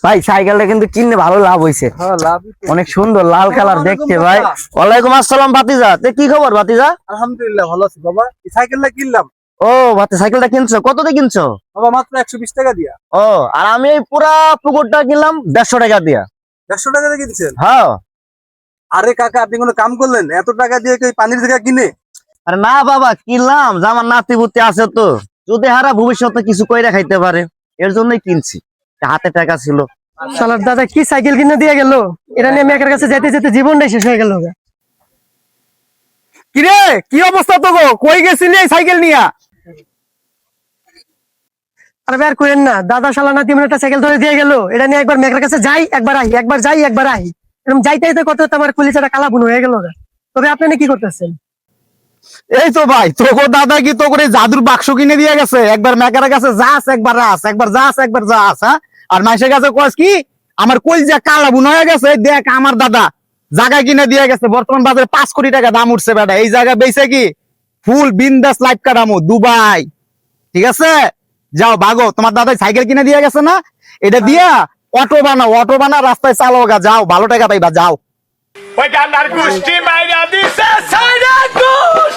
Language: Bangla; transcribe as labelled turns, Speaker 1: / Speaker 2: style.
Speaker 1: ভাই সাইকেলটা কিন্তু কিনলে ভালো লাভ হয়েছে। অনেক সুন্দর লাল কালার দেখতে ভাই। ওয়ালাইকুম আসসালাম ভাতিজা, কি খবর ভাতিজা?
Speaker 2: আলহামদুলিল্লাহ ভালো আছি বাবা। এই সাইকেলটা কিনলাম
Speaker 1: ও ভাতি সাইকেলটা কিনছো, কত দিয়ে কিনছো?
Speaker 2: বাবা মাত্র 120 টাকা দিয়া।
Speaker 1: ও আর আমি এই পুরা পুকুরটা কিনলাম 150 টাকা দিয়া।
Speaker 2: 150 টাকা দিয়ে কিনছেন?
Speaker 1: হ্যাঁ।
Speaker 2: আরে কাকা, আপনি কোনো কাম করলেন? এত টাকা দিয়ে কি পানির জায়গা কিনে?
Speaker 1: আরে না বাবা, কিনলাম যে আমার নাতি পুতি আছে তো, যদি হারা ভবিষ্যতে কিছু কইরা খাইতে পারে, এর জন্যই কিনছি। হাতে টাকা ছিল।
Speaker 3: শালার দাদা কি সাইকেল কিনে দিয়ে গেল, এটা নিয়ে মেয়ের কাছে যেতে যেতে জীবনটাই শেষ হয়ে গেল।
Speaker 2: কিরে, কি অবস্থা তো গো? কই গেছিলি এই সাইকেল নিয়া?
Speaker 3: আর বের করেন না দাদা, শালা নাতি এমন একটা সাইকেল ধরে দিয়ে গেল, এটা নিয়ে একবার মেয়ের কাছে যাই একবার আহি, একবার যাই একবার আহি, এরকম যাইতে যাইতে করতে করতে আমার কলিজাটা কালা বুন হয়ে গেল। তবে আপনি কি করতেছেন?
Speaker 2: এই তো ভাই, তোকে দাদা কি তো করে জাদুর বাক্স কিনে দিয়ে গেছে? একবার মেকারের কাছে যাস একবার রাস, একবার যাস একবার যাস, হ্যাঁ? আর মাইশের কাছে কস কি আমার কলজা কালা বুন হয়ে গেছে, দেখ আমার দাদা জায়গা কিনে দিয়ে গেছে। বর্তমান বাজারে 5 কোটি টাকা দাম উঠছে বেটা। এই জায়গা বেচে কি ফুল বিন্দাস লাইফ কাটামো দুবাই। ঠিক আছে, যাও ভাগো। তোমার দাদা সাইকেল কিনে দিয়ে গেছে না, এটা দিয়া অটো বানাও, অটো বানা রাস্তায় চালাও গা, যাও ভালো টাকা পাইবা, যাও।
Speaker 4: ওই গান্ডার গোষ্ঠী মাইরা দিছে সাইরা গুড